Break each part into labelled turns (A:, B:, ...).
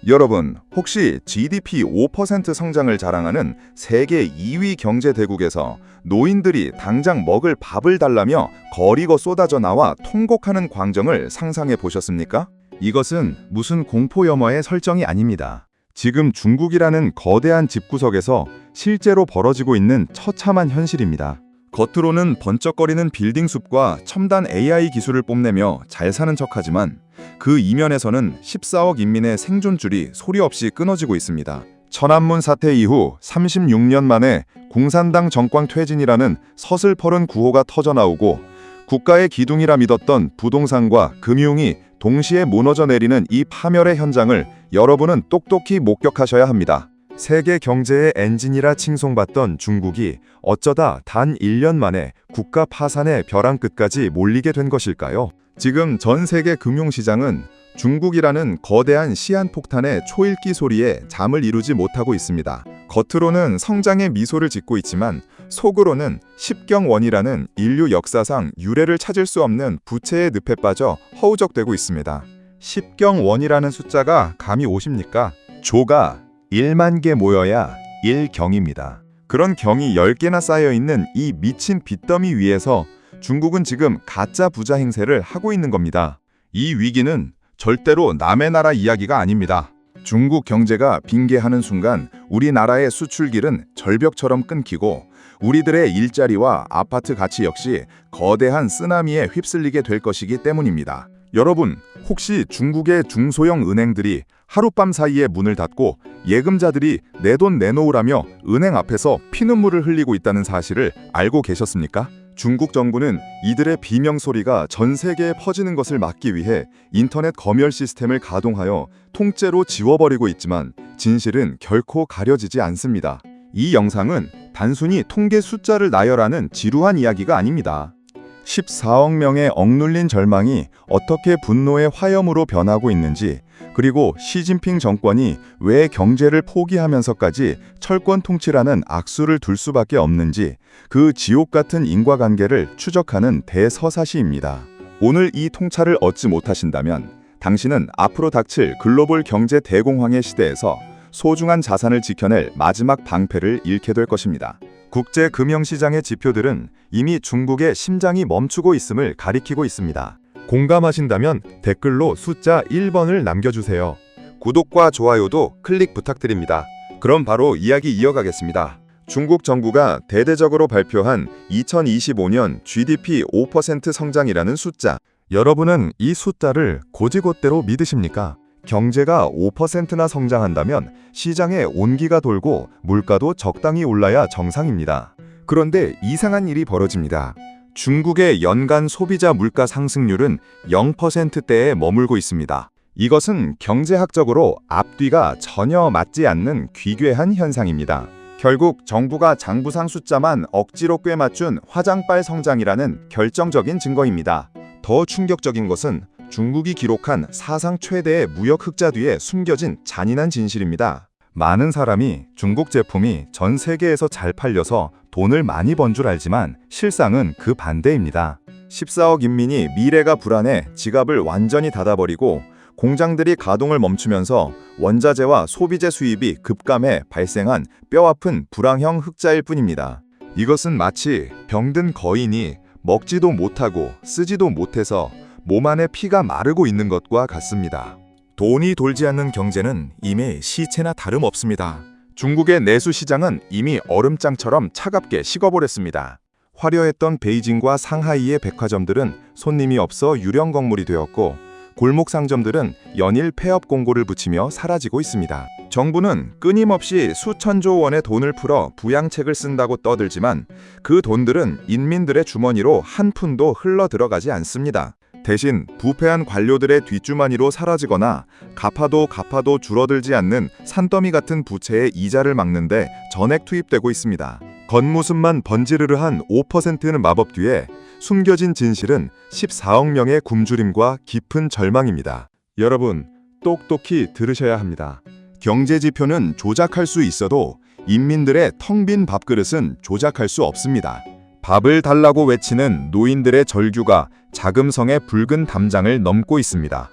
A: 여러분, 혹시 GDP 5% 성장을 자랑하는 세계 2위 경제 대국에서 노인들이 당장 먹을 밥을 달라며 거리고 쏟아져 나와 통곡하는 광경을 상상해 보셨습니까? 이것은 무슨 공포 영화의 설정이 아닙니다. 지금 중국이라는 거대한 집구석에서 실제로 벌어지고 있는 처참한 현실입니다. 겉으로는 번쩍거리는 빌딩 숲과 첨단 AI 기술을 뽐내며 잘 사는 척하지만 그 이면에서는 14억 인민의 생존줄이 소리 없이 끊어지고 있습니다. 천안문 사태 이후 36년 만에 공산당 정권 퇴진이라는 서슬퍼른 구호가 터져나오고 국가의 기둥이라 믿었던 부동산과 금융이 동시에 무너져 내리는 이 파멸의 현장을 여러분은 똑똑히 목격하셔야 합니다. 세계 경제의 엔진이라 칭송받던 중국이 어쩌다 단 1년 만에 국가 파산의 벼랑 끝까지 몰리게 된 것일까요? 지금 전 세계 금융시장은 중국이라는 거대한 시한폭탄의 초읽기 소리에 잠을 이루지 못하고 있습니다. 겉으로는 성장의 미소를 짓고 있지만 속으로는 십경원이라는 인류 역사상 유례를 찾을 수 없는 부채의 늪에 빠져 허우적대고 있습니다. 십경원이라는 숫자가 감이 오십니까? 조가 1만 개 모여야 1경입니다. 그런 경이 10개나 쌓여있는 이 미친 빚더미 위에서 중국은 지금 가짜 부자 행세를 하고 있는 겁니다. 이 위기는 절대로 남의 나라 이야기가 아닙니다. 중국 경제가 빙계하는 순간 우리나라의 수출길은 절벽처럼 끊기고 우리들의 일자리와 아파트 가치 역시 거대한 쓰나미에 휩쓸리게 될 것이기 때문입니다. 여러분, 혹시 중국의 중소형 은행들이 하룻밤 사이에 문을 닫고 예금자들이 내 돈 내놓으라며 은행 앞에서 피눈물을 흘리고 있다는 사실을 알고 계셨습니까? 중국 정부는 이들의 비명소리가 전 세계에 퍼지는 것을 막기 위해 인터넷 검열 시스템을 가동하여 통째로 지워버리고 있지만 진실은 결코 가려지지 않습니다. 이 영상은 단순히 통계 숫자를 나열하는 지루한 이야기가 아닙니다. 14억 명의 억눌린 절망이 어떻게 분노의 화염으로 변하고 있는지, 그리고 시진핑 정권이 왜 경제를 포기하면서까지 철권 통치라는 악수를 둘 수밖에 없는지 그 지옥 같은 인과관계를 추적하는 대서사시입니다. 오늘 이 통찰을 얻지 못하신다면 당신은 앞으로 닥칠 글로벌 경제 대공황의 시대에서 소중한 자산을 지켜낼 마지막 방패를 잃게 될 것입니다. 국제 금융시장의 지표들은 이미 중국의 심장이 멈추고 있음을 가리키고 있습니다. 공감하신다면 댓글로 숫자 1번을 남겨주세요. 구독과 좋아요도 클릭 부탁드립니다. 그럼 바로 이야기 이어가겠습니다. 중국 정부가 대대적으로 발표한 2025년 GDP 5% 성장이라는 숫자. 여러분은 이 숫자를 고지곳대로 믿으십니까? 경제가 5%나 성장한다면 시장에 온기가 돌고 물가도 적당히 올라야 정상입니다. 그런데 이상한 일이 벌어집니다. 중국의 연간 소비자 물가 상승률은 0%대에 머물고 있습니다. 이것은 경제학적으로 앞뒤가 전혀 맞지 않는 귀괴한 현상입니다. 결국 정부가 장부상 숫자만 억지로 꿰맞춘 화장빨 성장이라는 결정적인 증거입니다. 더 충격적인 것은 중국이 기록한 사상 최대의 무역 흑자 뒤에 숨겨진 잔인한 진실입니다. 많은 사람이 중국 제품이 전 세계에서 잘 팔려서 돈을 많이 번 줄 알지만 실상은 그 반대입니다. 14억 인민이 미래가 불안해 지갑을 완전히 닫아버리고 공장들이 가동을 멈추면서 원자재와 소비재 수입이 급감해 발생한 뼈아픈 불황형 흑자일 뿐입니다. 이것은 마치 병든 거인이 먹지도 못하고 쓰지도 못해서 몸 안에 피가 마르고 있는 것과 같습니다. 돈이 돌지 않는 경제는 이미 시체나 다름없습니다. 중국의 내수 시장은 이미 얼음장처럼 차갑게 식어버렸습니다. 화려했던 베이징과 상하이의 백화점들은 손님이 없어 유령 건물이 되었고 골목 상점들은 연일 폐업 공고를 붙이며 사라지고 있습니다. 정부는 끊임없이 수천조 원의 돈을 풀어 부양책을 쓴다고 떠들지만 그 돈들은 인민들의 주머니로 한 푼도 흘러 들어가지 않습니다. 대신 부패한 관료들의 뒷주머니로 사라지거나 갚아도 줄어들지 않는 산더미 같은 부채의 이자를 막는데 전액 투입되고 있습니다. 겉모습만 번지르르한 5%는 마법 뒤에 숨겨진 진실은 14억 명의 굶주림과 깊은 절망입니다. 여러분, 똑똑히 들으셔야 합니다. 경제 지표는 조작할 수 있어도 인민들의 텅 빈 밥그릇은 조작할 수 없습니다. 밥을 달라고 외치는 노인들의 절규가 자금성의 붉은 담장을 넘고 있습니다.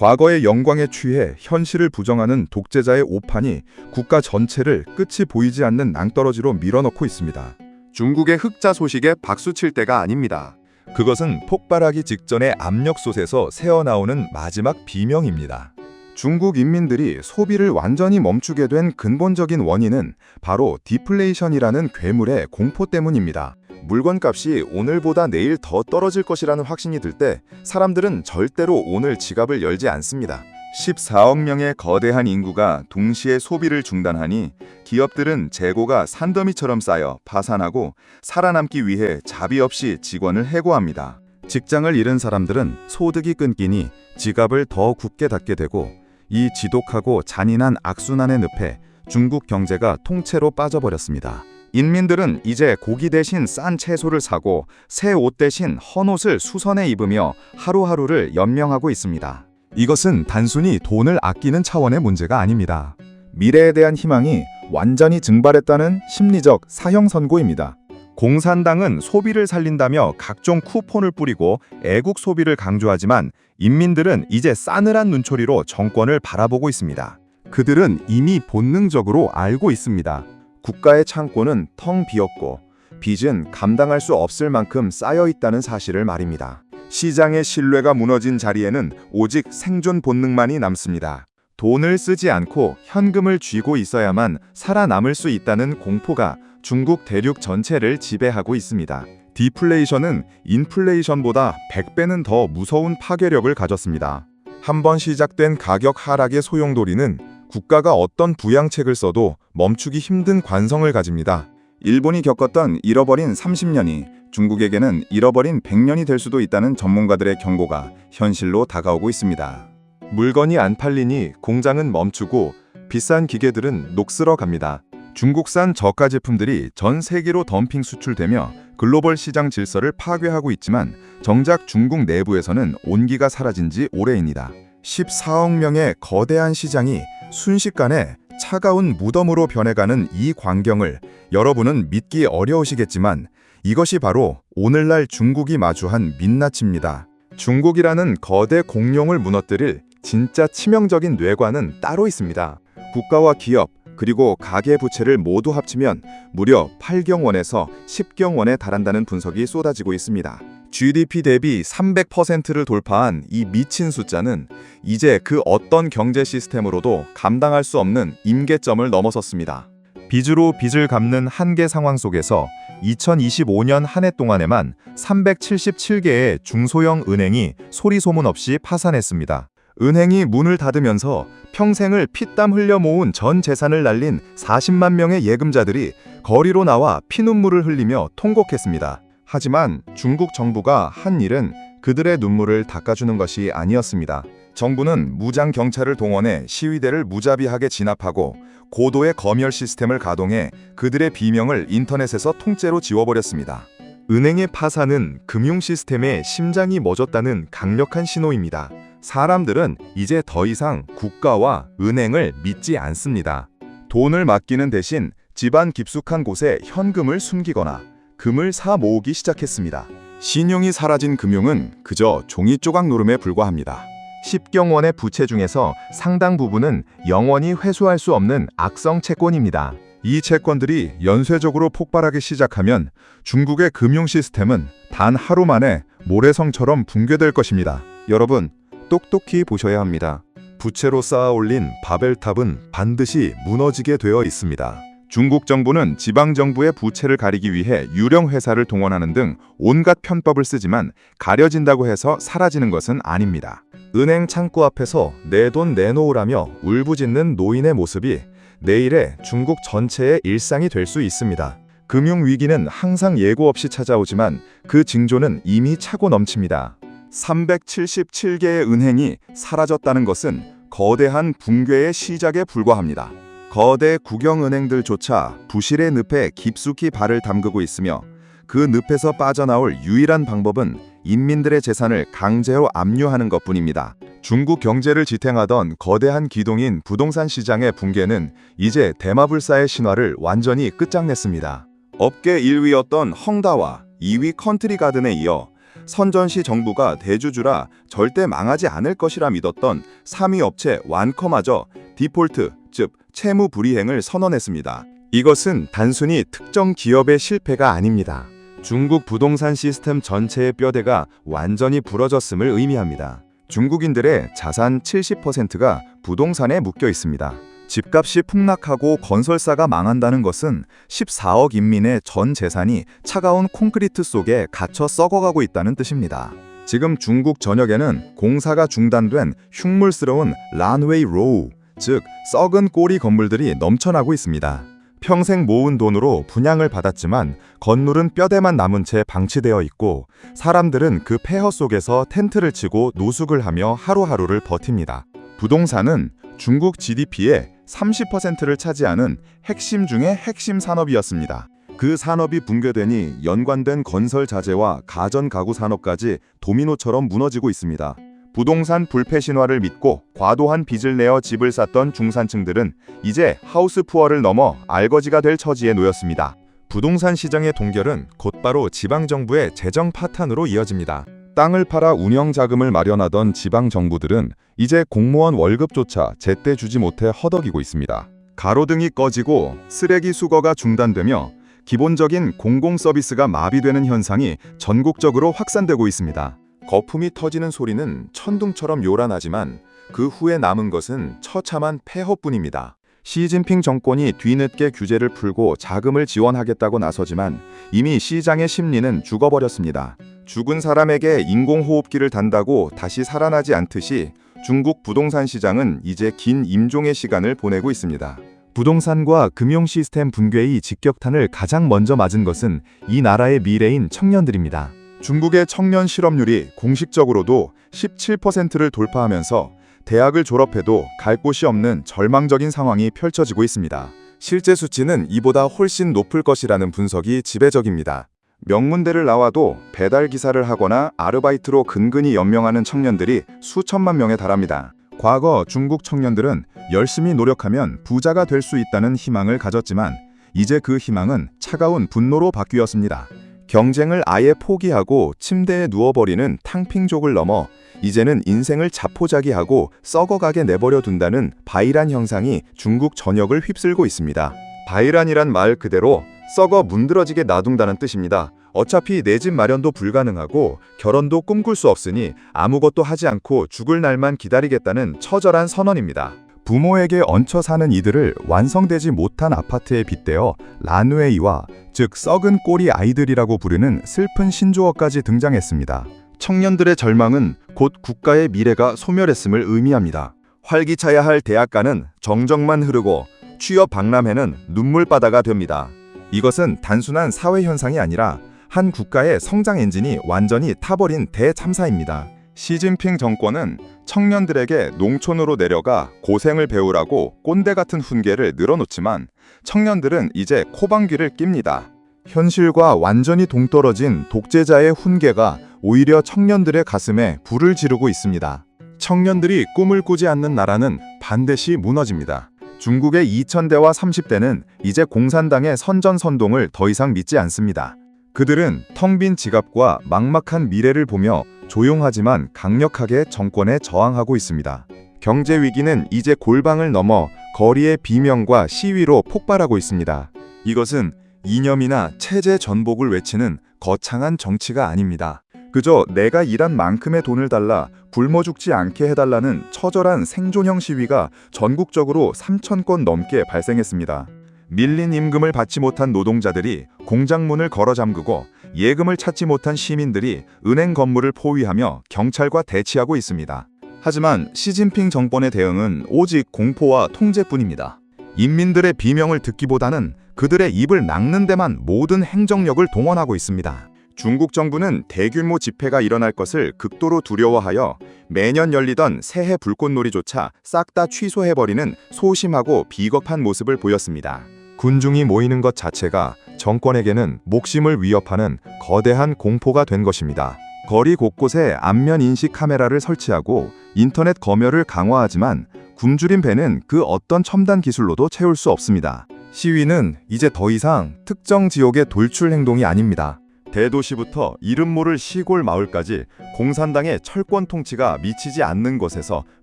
A: 과거의 영광에 취해 현실을 부정하는 독재자의 오판이 국가 전체를 끝이 보이지 않는 낭떠러지로 밀어넣고 있습니다.
B: 중국의 흑자 소식에 박수칠 때가 아닙니다.
A: 그것은 폭발하기 직전의 압력솥에서 새어나오는 마지막 비명입니다. 중국 인민들이 소비를 완전히 멈추게 된 근본적인 원인은 바로 디플레이션이라는 괴물의 공포 때문입니다. 물건값이 오늘보다 내일 더 떨어질 것이라는 확신이 들 때 사람들은 절대로 오늘 지갑을 열지 않습니다. 14억 명의 거대한 인구가 동시에 소비를 중단하니 기업들은 재고가 산더미처럼 쌓여 파산하고 살아남기 위해 자비 없이 직원을 해고합니다. 직장을 잃은 사람들은 소득이 끊기니 지갑을 더 굳게 닫게 되고 이 지독하고 잔인한 악순환의 늪에 중국 경제가 통째로 빠져버렸습니다. 인민들은 이제 고기 대신 싼 채소를 사고 새 옷 대신 헌옷을 수선해 입으며 하루하루를 연명하고 있습니다. 이것은 단순히 돈을 아끼는 차원의 문제가 아닙니다. 미래에 대한 희망이 완전히 증발했다는 심리적 사형 선고입니다. 공산당은 소비를 살린다며 각종 쿠폰을 뿌리고 애국 소비를 강조하지만 인민들은 이제 싸늘한 눈초리로 정권을 바라보고 있습니다. 그들은 이미 본능적으로 알고 있습니다. 국가의 창고는 텅 비었고 빚은 감당할 수 없을 만큼 쌓여 있다는 사실을 말입니다. 시장의 신뢰가 무너진 자리에는 오직 생존 본능만이 남습니다. 돈을 쓰지 않고 현금을 쥐고 있어야만 살아남을 수 있다는 공포가 중국 대륙 전체를 지배하고 있습니다. 디플레이션은 인플레이션보다 100배는 더 무서운 파괴력을 가졌습니다. 한번 시작된 가격 하락의 소용돌이는 국가가 어떤 부양책을 써도 멈추기 힘든 관성을 가집니다. 일본이 겪었던 잃어버린 30년이 중국에게는 잃어버린 100년이 될 수도 있다는 전문가들의 경고가 현실로 다가오고 있습니다. 물건이 안 팔리니 공장은 멈추고 비싼 기계들은 녹슬어 갑니다. 중국산 저가 제품들이 전 세계로 덤핑 수출되며 글로벌 시장 질서를 파괴하고 있지만 정작 중국 내부에서는 온기가 사라진 지 오래입니다. 14억 명의 거대한 시장이 순식간에 차가운 무덤으로 변해가는 이 광경을 여러분은 믿기 어려우시겠지만 이것이 바로 오늘날 중국이 마주한 민낯입니다. 중국이라는 거대 공룡을 무너뜨릴 진짜 치명적인 뇌관은 따로 있습니다. 국가와 기업 그리고 가계부채를 모두 합치면 무려 8경원에서 10경원에 달한다는 분석이 쏟아지고 있습니다. GDP 대비 300%를 돌파한 이 미친 숫자는 이제 그 어떤 경제 시스템으로도 감당할 수 없는 임계점을 넘어섰습니다. 빚으로 빚을 갚는 한계 상황 속에서 2025년 한 해 동안에만 377개의 중소형 은행이 소리 소문 없이 파산했습니다. 은행이 문을 닫으면서 평생을 피땀 흘려 모은 전 재산을 날린 40만 명의 예금자들이 거리로 나와 피눈물을 흘리며 통곡했습니다. 하지만 중국 정부가 한 일은 그들의 눈물을 닦아주는 것이 아니었습니다. 정부는 무장 경찰을 동원해 시위대를 무자비하게 진압하고 고도의 검열 시스템을 가동해 그들의 비명을 인터넷에서 통째로 지워버렸습니다. 은행의 파산은 금융 시스템의 심장이 멎었다는 강력한 신호입니다. 사람들은 이제 더 이상 국가와 은행을 믿지 않습니다. 돈을 맡기는 대신 집안 깊숙한 곳에 현금을 숨기거나 금을 사 모으기 시작했습니다. 신용이 사라진 금융은 그저 종이 조각 노름에 불과합니다. 10경원의 부채 중에서 상당 부분은 영원히 회수할 수 없는 악성 채권입니다. 이 채권들이 연쇄적으로 폭발하기 시작하면 중국의 금융 시스템은 단 하루 만에 모래성처럼 붕괴될 것입니다. 여러분, 똑똑히 보셔야 합니다. 부채로 쌓아 올린 바벨탑은 반드시 무너지게 되어 있습니다. 중국 정부는 지방정부의 부채를 가리기 위해 유령 회사를 동원하는 등 온갖 편법을 쓰지만 가려진다고 해서 사라지는 것은 아닙니다. 은행 창구 앞에서 내 돈 내놓으라며 울부짖는 노인의 모습이 내일의 중국 전체의 일상이 될 수 있습니다. 금융위기는 항상 예고 없이 찾아오지만 그 징조는 이미 차고 넘칩니다. 377개의 은행이 사라졌다는 것은 거대한 붕괴의 시작에 불과합니다. 거대 국영은행들조차 부실의 늪에 깊숙이 발을 담그고 있으며 그 늪에서 빠져나올 유일한 방법은 인민들의 재산을 강제로 압류하는 것뿐입니다. 중국 경제를 지탱하던 거대한 기둥인 부동산 시장의 붕괴는 이제 대마불사의 신화를 완전히 끝장냈습니다. 업계 1위였던 헝다와 2위 컨트리가든에 이어 선전시 정부가 대주주라 절대 망하지 않을 것이라 믿었던 3위 업체 완커마저 디폴트, 즉 채무 불이행을 선언했습니다. 이것은 단순히 특정 기업의 실패가 아닙니다. 중국 부동산 시스템 전체의 뼈대가 완전히 부러졌음을 의미합니다. 중국인들의 자산 70%가 부동산에 묶여 있습니다. 집값이 폭락하고 건설사가 망한다는 것은 14억 인민의 전 재산이 차가운 콘크리트 속에 갇혀 썩어가고 있다는 뜻입니다. 지금 중국 전역에는 공사가 중단된 흉물스러운 란웨이 로우, 즉 썩은 꼬리 건물들이 넘쳐나고 있습니다. 평생 모은 돈으로 분양을 받았지만 건물은 뼈대만 남은 채 방치되어 있고 사람들은 그 폐허 속에서 텐트를 치고 노숙을 하며 하루하루를 버팁니다. 부동산은 중국 GDP의 30%를 차지하는 핵심 중의 핵심 산업이었습니다. 그 산업이 붕괴되니 연관된 건설 자재와 가전 가구 산업까지 도미노처럼 무너지고 있습니다. 부동산 불패 신화를 믿고 과도한 빚을 내어 집을 샀던 중산층들은 이제 하우스 푸어를 넘어 알거지가 될 처지에 놓였습니다. 부동산 시장의 동결은 곧바로 지방정부의 재정 파탄으로 이어집니다. 땅을 팔아 운영 자금을 마련하던 지방정부들은 이제 공무원 월급조차 제때 주지 못해 허덕이고 있습니다. 가로등이 꺼지고 쓰레기 수거가 중단되며 기본적인 공공 서비스가 마비되는 현상이 전국적으로 확산되고 있습니다. 거품이 터지는 소리는 천둥처럼 요란하지만 그 후에 남은 것은 처참한 폐허뿐입니다. 시진핑 정권이 뒤늦게 규제를 풀고 자금을 지원하겠다고 나서지만 이미 시장의 심리는 죽어버렸습니다. 죽은 사람에게 인공호흡기를 단다고 다시 살아나지 않듯이 중국 부동산 시장은 이제 긴 임종의 시간을 보내고 있습니다. 부동산과 금융 시스템 붕괴의 직격탄을 가장 먼저 맞은 것은 이 나라의 미래인 청년들입니다. 중국의 청년 실업률이 공식적으로도 17%를 돌파하면서 대학을 졸업해도 갈 곳이 없는 절망적인 상황이 펼쳐지고 있습니다. 실제 수치는 이보다 훨씬 높을 것이라는 분석이 지배적입니다. 명문대를 나와도 배달 기사를 하거나 아르바이트로 근근히 연명하는 청년들이 수천만 명에 달합니다. 과거 중국 청년들은 열심히 노력하면 부자가 될 수 있다는 희망을 가졌지만 이제 그 희망은 차가운 분노로 바뀌었습니다. 경쟁을 아예 포기하고 침대에 누워버리는 탕핑족을 넘어 이제는 인생을 자포자기하고 썩어가게 내버려 둔다는 바이란 형상이 중국 전역을 휩쓸고 있습니다. 바이란이란 말 그대로 썩어 문드러지게 놔둔다는 뜻입니다. 어차피 내 집 마련도 불가능하고 결혼도 꿈꿀 수 없으니 아무것도 하지 않고 죽을 날만 기다리겠다는 처절한 선언입니다. 부모에게 얹혀 사는 이들을 완성되지 못한 아파트에 빗대어 란웨이와 즉 썩은 꼬리 아이들이라고 부르는 슬픈 신조어까지 등장했습니다. 청년들의 절망은 곧 국가의 미래가 소멸했음을 의미합니다. 활기차야 할 대학가는 정적만 흐르고 취업 박람회는 눈물바다가 됩니다. 이것은 단순한 사회현상이 아니라 한 국가의 성장 엔진이 완전히 타버린 대참사입니다. 시진핑 정권은 청년들에게 농촌으로 내려가 고생을 배우라고 꼰대 같은 훈계를 늘어놓지만 청년들은 이제 코방귀를 낍니다. 현실과 완전히 동떨어진 독재자의 훈계가 오히려 청년들의 가슴에 불을 지르고 있습니다. 청년들이 꿈을 꾸지 않는 나라는 반드시 무너집니다. 중국의 2000대와 30대는 이제 공산당의 선전선동을 더 이상 믿지 않습니다. 그들은 텅 빈 지갑과 막막한 미래를 보며 조용하지만 강력하게 정권에 저항하고 있습니다. 경제 위기는 이제 골방을 넘어 거리의 비명과 시위로 폭발하고 있습니다. 이것은 이념이나 체제 전복을 외치는 거창한 정치가 아닙니다. 그저 내가 일한 만큼의 돈을 달라 굶어 죽지 않게 해달라는 처절한 생존형 시위가 전국적으로 3,000건 넘게 발생했습니다. 밀린 임금을 받지 못한 노동자들이 공장문을 걸어 잠그고 예금을 찾지 못한 시민들이 은행 건물을 포위하며 경찰과 대치하고 있습니다. 하지만 시진핑 정권의 대응은 오직 공포와 통제뿐입니다. 인민들의 비명을 듣기보다는 그들의 입을 낚는 데만 모든 행정력을 동원하고 있습니다. 중국 정부는 대규모 집회가 일어날 것을 극도로 두려워하여 매년 열리던 새해 불꽃놀이조차 싹 다 취소해버리는 소심하고 비겁한 모습을 보였습니다. 군중이 모이는 것 자체가 정권에게는 목숨을 위협하는 거대한 공포가 된 것입니다. 거리 곳곳에 안면 인식 카메라를 설치하고 인터넷 검열을 강화하지만 굶주린 배는 그 어떤 첨단 기술로도 채울 수 없습니다. 시위는 이제 더 이상 특정 지역의 돌출 행동이 아닙니다. 대도시부터 이름 모를 시골 마을까지 공산당의 철권 통치가 미치지 않는 곳에서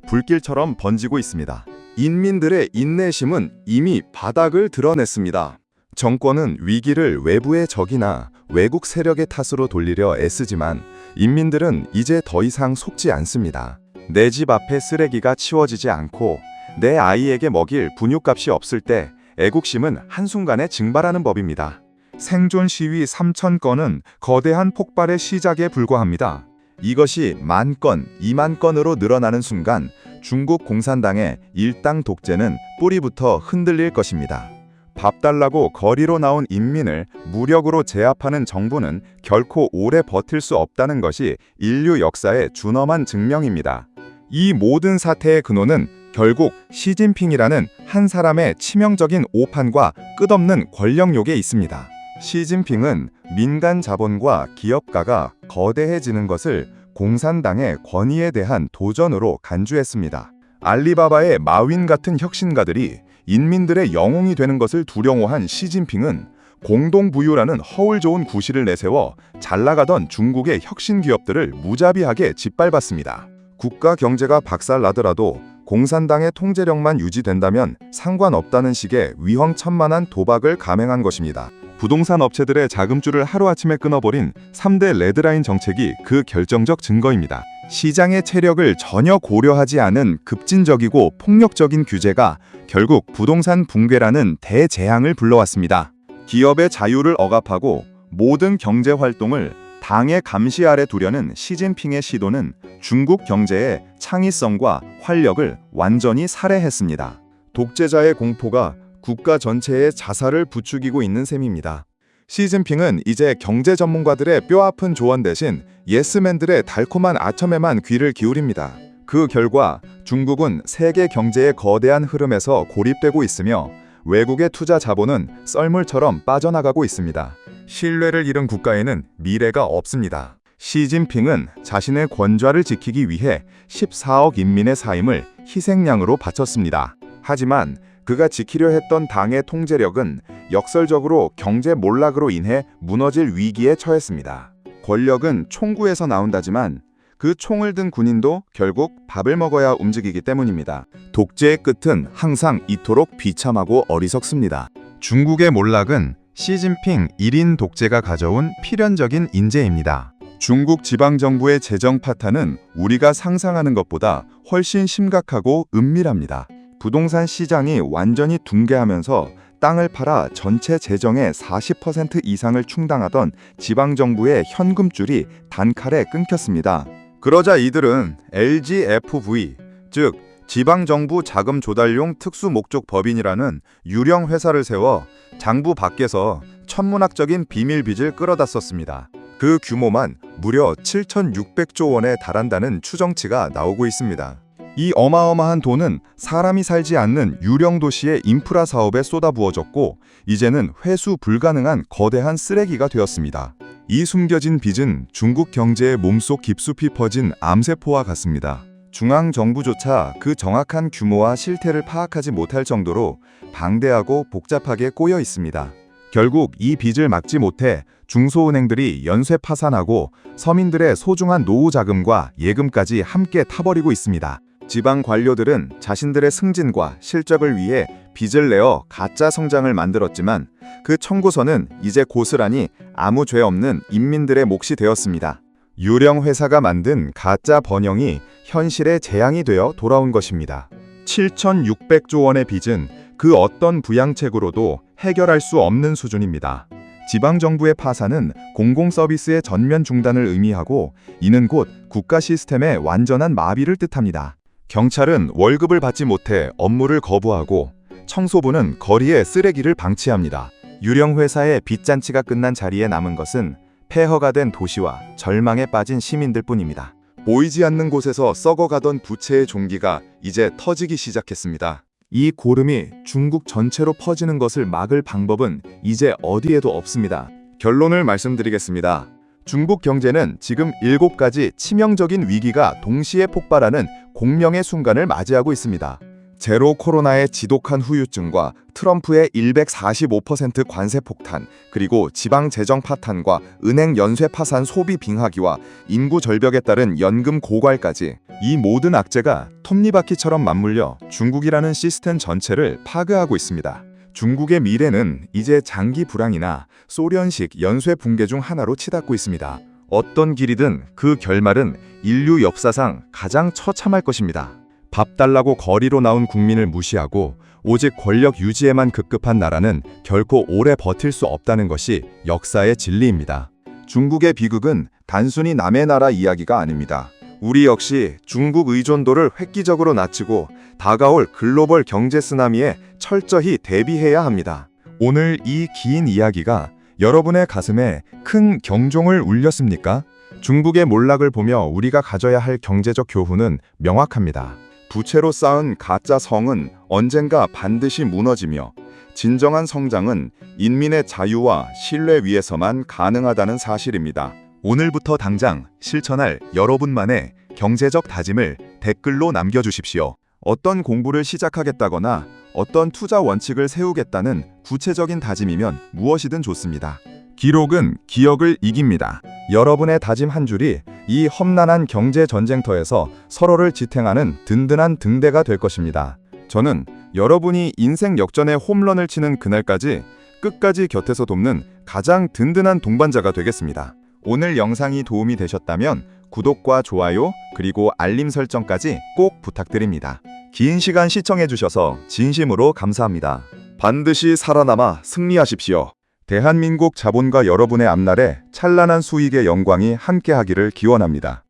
A: 불길처럼 번지고 있습니다. 인민들의 인내심은 이미 바닥을 드러냈습니다. 정권은 위기를 외부의 적이나 외국 세력의 탓으로 돌리려 애쓰지만 인민들은 이제 더 이상 속지 않습니다. 내 집 앞에 쓰레기가 치워지지 않고 내 아이에게 먹일 분유값이 없을 때 애국심은 한순간에 증발하는 법입니다. 생존 시위 3,000건은 거대한 폭발의 시작에 불과합니다. 이것이 10,000건, 20,000건으로 늘어나는 순간 중국 공산당의 일당 독재는 뿌리부터 흔들릴 것입니다. 밥 달라고 거리로 나온 인민을 무력으로 제압하는 정부는 결코 오래 버틸 수 없다는 것이 인류 역사의 준엄한 증명입니다. 이 모든 사태의 근원은 결국 시진핑이라는 한 사람의 치명적인 오판과 끝없는 권력욕에 있습니다. 시진핑은 민간 자본과 기업가가 거대해지는 것을 공산당의 권위에 대한 도전으로 간주했습니다. 알리바바의 마윈 같은 혁신가들이 인민들의 영웅이 되는 것을 두려워한 시진핑은 공동부유라는 허울 좋은 구실을 내세워 잘나가던 중국의 혁신 기업들을 무자비하게 짓밟았습니다. 국가 경제가 박살나더라도 공산당의 통제력만 유지된다면 상관없다는 식의 위험천만한 도박을 감행한 것입니다. 부동산 업체들의 자금줄을 하루아침에 끊어버린 3대 레드라인 정책이 그 결정적 증거입니다. 시장의 체력을 전혀 고려하지 않은 급진적이고 폭력적인 규제가 결국 부동산 붕괴라는 대재앙을 불러왔습니다. 기업의 자유를 억압하고 모든 경제 활동을 당의 감시 아래 두려는 시진핑의 시도는 중국 경제의 창의성과 활력을 완전히 살해했습니다. 독재자의 공포가 국가 전체의 자살을 부추기고 있는 셈입니다. 시진핑은 이제 경제 전문가들의 뼈아픈 조언 대신 예스맨들의 달콤한 아첨에만 귀를 기울입니다. 그 결과 중국은 세계 경제의 거대한 흐름에서 고립되고 있으며 외국의 투자 자본은 썰물처럼 빠져나가고 있습니다. 신뢰를 잃은 국가에는 미래가 없습니다. 시진핑은 자신의 권좌를 지키기 위해 14억 인민의 사임을 희생양으로 바쳤습니다. 하지만 그가 지키려 했던 당의 통제력은 역설적으로 경제 몰락으로 인해 무너질 위기에 처했습니다. 권력은 총구에서 나온다지만 그 총을 든 군인도 결국 밥을 먹어야 움직이기 때문입니다. 독재의 끝은 항상 이토록 비참하고 어리석습니다. 중국의 몰락은 시진핑 1인 독재가 가져온 필연적인 인재입니다. 중국 지방정부의 재정 파탄은 우리가 상상하는 것보다 훨씬 심각하고 은밀합니다. 부동산 시장이 완전히 붕괴하면서 땅을 팔아 전체 재정의 40% 이상을 충당하던 지방정부의 현금줄이 단칼에 끊겼습니다. 그러자 이들은 LGFV, 즉 지방정부 자금 조달용 특수목적법인이라는 유령 회사를 세워 장부 밖에서 천문학적인 비밀 빚을 끌어다 썼습니다. 그 규모만 무려 7,600조 원에 달한다는 추정치가 나오고 있습니다. 이 어마어마한 돈은 사람이 살지 않는 유령 도시의 인프라 사업에 쏟아부어졌고 이제는 회수 불가능한 거대한 쓰레기가 되었습니다. 이 숨겨진 빚은 중국 경제의 몸속 깊숙이 퍼진 암세포와 같습니다. 중앙정부조차 그 정확한 규모와 실태를 파악하지 못할 정도로 방대하고 복잡하게 꼬여 있습니다. 결국 이 빚을 막지 못해 중소은행들이 연쇄 파산하고 서민들의 소중한 노후 자금과 예금까지 함께 타버리고 있습니다. 지방 관료들은 자신들의 승진과 실적을 위해 빚을 내어 가짜 성장을 만들었지만 그 청구서는 이제 고스란히 아무 죄 없는 인민들의 몫이 되었습니다. 유령 회사가 만든 가짜 번영이 현실의 재앙이 되어 돌아온 것입니다. 7,600조 원의 빚은 그 어떤 부양책으로도 해결할 수 없는 수준입니다. 지방정부의 파산은 공공서비스의 전면 중단을 의미하고 이는 곧 국가 시스템의 완전한 마비를 뜻합니다. 경찰은 월급을 받지 못해 업무를 거부하고 청소부는 거리에 쓰레기를 방치합니다. 유령 회사의 빚잔치가 끝난 자리에 남은 것은 폐허가 된 도시와 절망에 빠진 시민들 뿐입니다. 보이지 않는 곳에서 썩어가던 부채의 종기가 이제 터지기 시작했습니다. 이 고름이 중국 전체로 퍼지는 것을 막을 방법은 이제 어디에도 없습니다. 결론을 말씀드리겠습니다. 중국 경제는 지금 7가지 치명적인 위기가 동시에 폭발하는 공명의 순간을 맞이하고 있습니다.
B: 제로 코로나의 지독한 후유증과 트럼프의 145% 관세 폭탄, 그리고 지방 재정 파탄과 은행 연쇄 파산 소비 빙하기와 인구 절벽에 따른 연금 고갈까지
A: 이 모든 악재가 톱니바퀴처럼 맞물려 중국이라는 시스템 전체를 파괴하고 있습니다. 중국의 미래는 이제 장기 불황이나 소련식 연쇄 붕괴 중 하나로 치닫고 있습니다. 어떤 길이든 그 결말은 인류 역사상 가장 처참할 것입니다. 밥 달라고 거리로 나온 국민을 무시하고 오직 권력 유지에만 급급한 나라는 결코 오래 버틸 수 없다는 것이 역사의 진리입니다. 중국의 비극은 단순히 남의 나라 이야기가 아닙니다. 우리 역시 중국 의존도를 획기적으로 낮추고 다가올 글로벌 경제 쓰나미에 철저히 대비해야 합니다. 오늘 이 긴 이야기가 여러분의 가슴에 큰 경종을 울렸습니까? 중국의 몰락을 보며 우리가 가져야 할 경제적 교훈은 명확합니다. 부채로 쌓은 가짜 성은 언젠가 반드시 무너지며 진정한 성장은 인민의 자유와 신뢰 위에서만 가능하다는 사실입니다. 오늘부터 당장 실천할 여러분만의 경제적 다짐을 댓글로 남겨주십시오. 어떤 공부를 시작하겠다거나 어떤 투자 원칙을 세우겠다는 구체적인 다짐이면 무엇이든 좋습니다. 기록은 기억을 이깁니다. 여러분의 다짐 한 줄이 이 험난한 경제 전쟁터에서 서로를 지탱하는 든든한 등대가 될 것입니다. 저는 여러분이 인생 역전의 홈런을 치는 그날까지 끝까지 곁에서 돕는 가장 든든한 동반자가 되겠습니다. 오늘 영상이 도움이 되셨다면 구독과 좋아요 그리고 알림 설정까지 꼭 부탁드립니다. 긴 시간 시청해주셔서 진심으로 감사합니다. 반드시 살아남아 승리하십시오. 대한민국 자본가 여러분의 앞날에 찬란한 수익의 영광이 함께하기를 기원합니다.